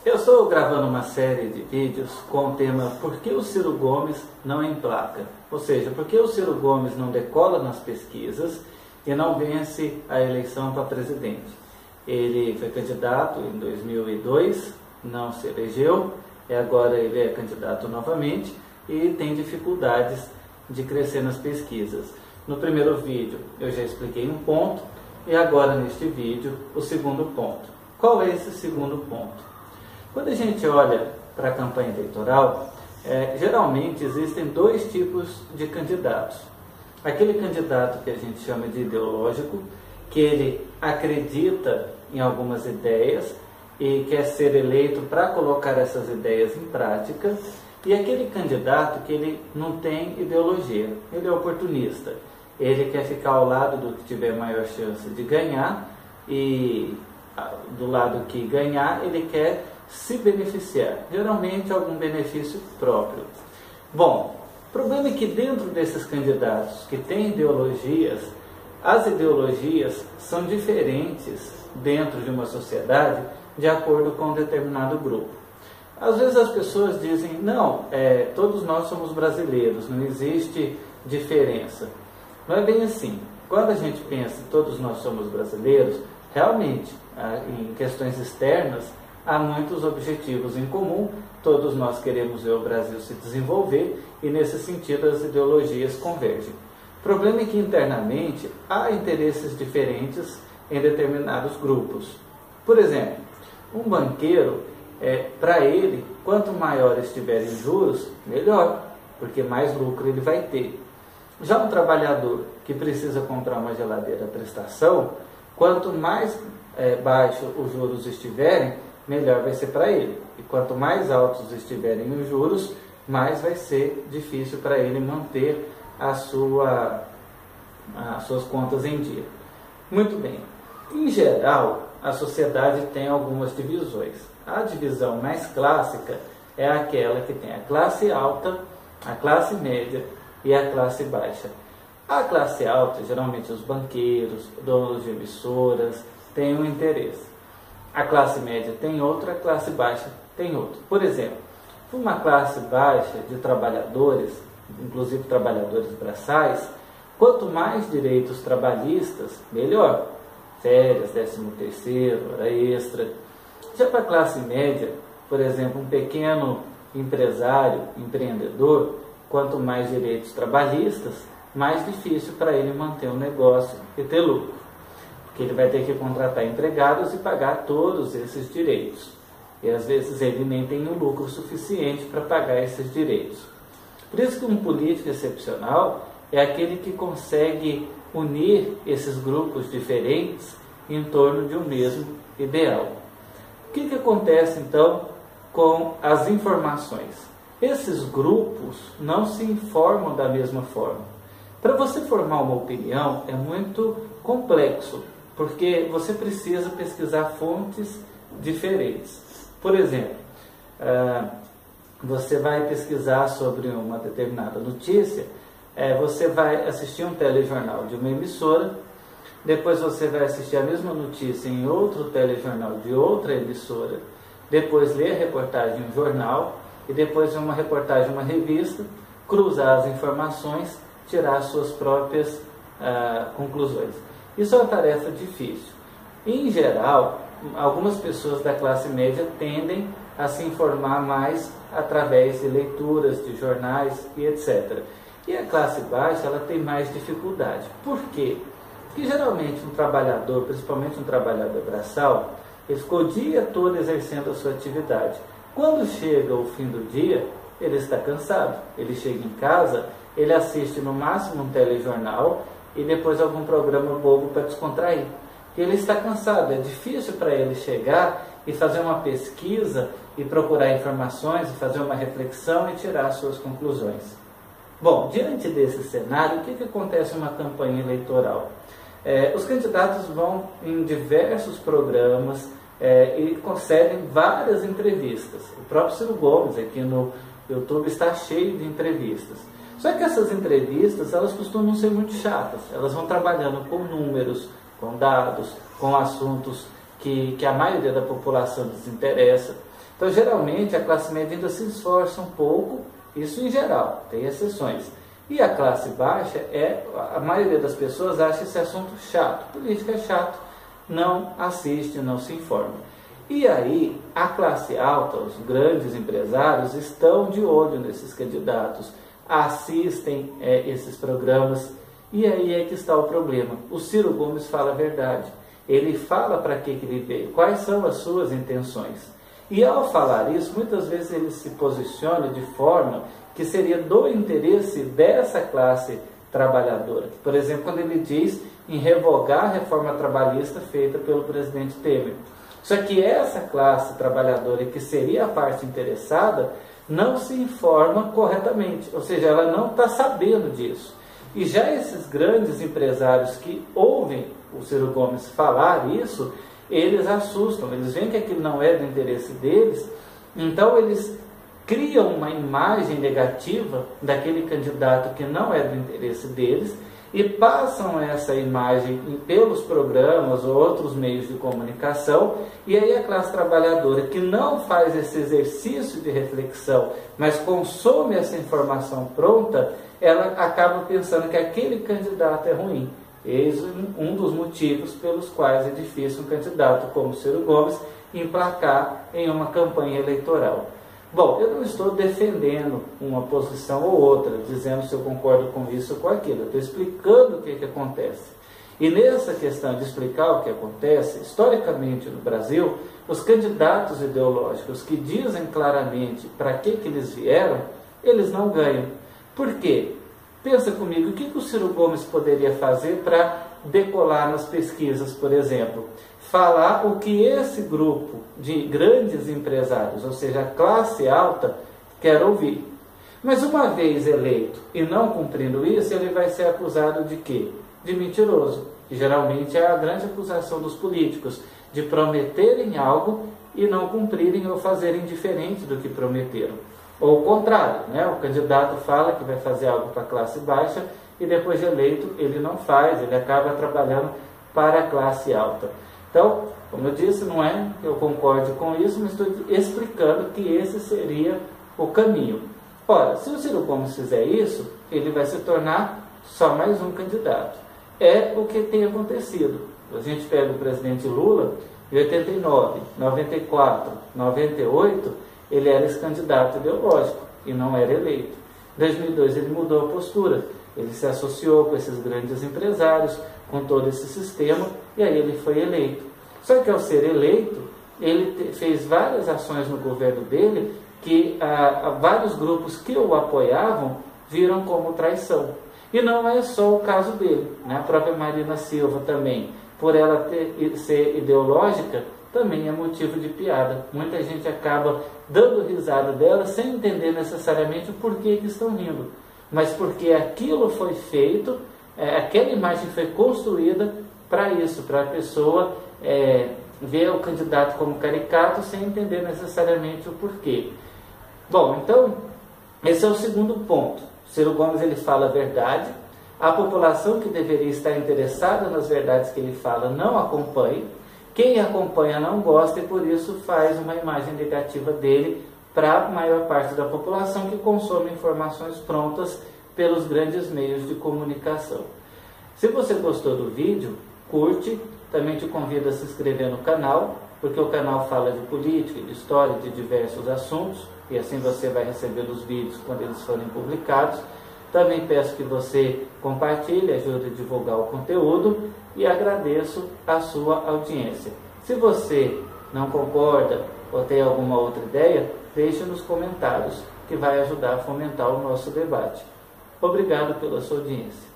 Eu estou gravando uma série de vídeos com o tema Por que o Ciro Gomes não emplaca? Ou seja, por que o Ciro Gomes não decola nas pesquisas e não vence a eleição para presidente? Ele foi candidato em 2002, não se elegeu, e agora ele é candidato novamente e tem dificuldades de crescer nas pesquisas. No primeiro vídeo eu já expliquei um ponto e agora neste vídeo o segundo ponto. Qual é esse segundo ponto? Quando a gente olha para a campanha eleitoral, geralmente existem dois tipos de candidatos. Aquele candidato que a gente chama de ideológico, que ele acredita em algumas ideias e quer ser eleito para colocar essas ideias em prática, e aquele candidato que ele não tem ideologia, ele é oportunista, ele quer ficar ao lado do que tiver maior chance de ganhar, e do lado que ganhar ele quer se beneficiar, geralmente algum benefício próprio. Bom, o problema é que dentro desses candidatos que têm ideologias, as ideologias são diferentes dentro de uma sociedade de acordo com um determinado grupo. Às vezes as pessoas dizem, não, todos nós somos brasileiros, não existe diferença. Não é bem assim. Quando a gente pensa todos nós somos brasileiros, realmente, em questões externas, há muitos objetivos em comum, todos nós queremos ver o Brasil se desenvolver e nesse sentido as ideologias convergem. O problema é que internamente há interesses diferentes em determinados grupos. Por exemplo, um banqueiro, para ele, quanto maior estiverem os juros, melhor, porque mais lucro ele vai ter. Já um trabalhador que precisa comprar uma geladeira à prestação, quanto mais baixo os juros estiverem, melhor vai ser para ele. E quanto mais altos estiverem os juros, mais vai ser difícil para ele manter as suas contas em dia. Muito bem. Em geral, a sociedade tem algumas divisões. A divisão mais clássica é aquela que tem a classe alta, a classe média e a classe baixa. A classe alta, geralmente os banqueiros, donos de emissoras, têm um interesse. A classe média tem outra, a classe baixa tem outro. Por exemplo, uma classe baixa de trabalhadores, inclusive trabalhadores braçais, quanto mais direitos trabalhistas, melhor. Férias, 13º, hora extra. Já para a classe média, por exemplo, um pequeno empresário, empreendedor, quanto mais direitos trabalhistas, mais difícil para ele manter um negócio e ter lucro. Porque ele vai ter que contratar empregados e pagar todos esses direitos. E às vezes ele nem tem um lucro suficiente para pagar esses direitos. Por isso que um político excepcional é aquele que consegue unir esses grupos diferentes em torno de um mesmo ideal. O que acontece então com as informações? Esses grupos não se informam da mesma forma. Para você formar uma opinião é muito complexo, porque você precisa pesquisar fontes diferentes. Por exemplo, você vai pesquisar sobre uma determinada notícia, você vai assistir um telejornal de uma emissora, depois você vai assistir a mesma notícia em outro telejornal de outra emissora, depois ler a reportagem em um jornal, e depois uma reportagem em uma revista, cruzar as informações, tirar as suas próprias conclusões. Isso é uma tarefa difícil. Em geral, algumas pessoas da classe média tendem a se informar mais através de leituras, de jornais e etc. E a classe baixa, ela tem mais dificuldade. Por quê? Porque geralmente um trabalhador, principalmente um trabalhador braçal, ele ficou o dia todo exercendo a sua atividade. Quando chega o fim do dia, ele está cansado. Ele chega em casa, ele assiste no máximo um telejornal e depois algum programa bobo para descontrair. Porque ele está cansado, é difícil para ele chegar e fazer uma pesquisa e procurar informações, e fazer uma reflexão e tirar as suas conclusões. Bom, diante desse cenário, o que acontece numa campanha eleitoral? Os candidatos vão em diversos programas e concedem várias entrevistas. O próprio Ciro Gomes aqui no YouTube está cheio de entrevistas. Só que essas entrevistas, elas costumam ser muito chatas. Elas vão trabalhando com números, com dados, com assuntos que a maioria da população desinteressa. Então, geralmente, a classe média ainda se esforça um pouco, isso em geral, tem exceções. E a classe baixa, a maioria das pessoas acha esse assunto chato. Política é chato, não assiste, não se informa. E aí, a classe alta, os grandes empresários, estão de olho nesses candidatos, assistem esses programas, e aí é que está o problema. O Ciro Gomes fala a verdade. Ele fala para que ele veio, quais são as suas intenções. E ao falar isso, muitas vezes ele se posiciona de forma que seria do interesse dessa classe trabalhadora. Por exemplo, quando ele diz em revogar a reforma trabalhista feita pelo presidente Temer. Só que essa classe trabalhadora, que seria a parte interessada, não se informa corretamente, ou seja, ela não está sabendo disso. E já esses grandes empresários que ouvem o Ciro Gomes falar isso, eles assustam, eles veem que aquilo não é do interesse deles, então eles criam uma imagem negativa daquele candidato que não é do interesse deles e passam essa imagem pelos programas ou outros meios de comunicação, e aí a classe trabalhadora que não faz esse exercício de reflexão, mas consome essa informação pronta, ela acaba pensando que aquele candidato é ruim. Eis um dos motivos pelos quais é difícil um candidato como Ciro Gomes emplacar em uma campanha eleitoral. Bom, eu não estou defendendo uma posição ou outra, dizendo se eu concordo com isso ou com aquilo. Eu estou explicando o que acontece. E nessa questão de explicar o que acontece, historicamente no Brasil, os candidatos ideológicos que dizem claramente para que eles vieram, eles não ganham. Por quê? Pensa comigo, o que o Ciro Gomes poderia fazer para decolar nas pesquisas, por exemplo? Falar o que esse grupo de grandes empresários, ou seja, a classe alta, quer ouvir. Mas uma vez eleito e não cumprindo isso, ele vai ser acusado de quê? De mentiroso. Que geralmente é a grande acusação dos políticos, de prometerem algo e não cumprirem ou fazerem diferente do que prometeram. Ou o contrário, né? O candidato fala que vai fazer algo para a classe baixa e depois de eleito ele não faz, ele acaba trabalhando para a classe alta. Então, como eu disse, não é que eu concorde com isso, mas estou explicando que esse seria o caminho. Ora, se o Ciro Gomes fizer isso, ele vai se tornar só mais um candidato. É o que tem acontecido. A gente pega o presidente Lula, em 89, 94, 98, ele era esse candidato ideológico e não era eleito. Em 2002 ele mudou a postura, ele se associou com esses grandes empresários, com todo esse sistema, e aí ele foi eleito. Só que ao ser eleito, ele fez várias ações no governo dele que vários grupos que o apoiavam viram como traição. E não é só o caso dele, né? A própria Marina Silva também, por ela ser ideológica, também é motivo de piada. Muita gente acaba dando risada dela sem entender necessariamente o porquê que estão rindo. Mas porque aquilo foi feito, aquela imagem foi construída para isso, para a pessoa ver o candidato como caricato sem entender necessariamente o porquê. Bom, então, esse é o segundo ponto. Ciro Gomes, ele fala a verdade, a população que deveria estar interessada nas verdades que ele fala não acompanha, quem acompanha não gosta e por isso faz uma imagem negativa dele para a maior parte da população que consome informações prontas pelos grandes meios de comunicação. Se você gostou do vídeo, curte, também te convido a se inscrever no canal, porque o canal fala de política, de história, de diversos assuntos, e assim você vai receber os vídeos quando eles forem publicados. Também peço que você compartilhe, ajude a divulgar o conteúdo e agradeço a sua audiência. Se você não concorda ou tem alguma outra ideia, deixe nos comentários, que vai ajudar a fomentar o nosso debate. Obrigado pela sua audiência.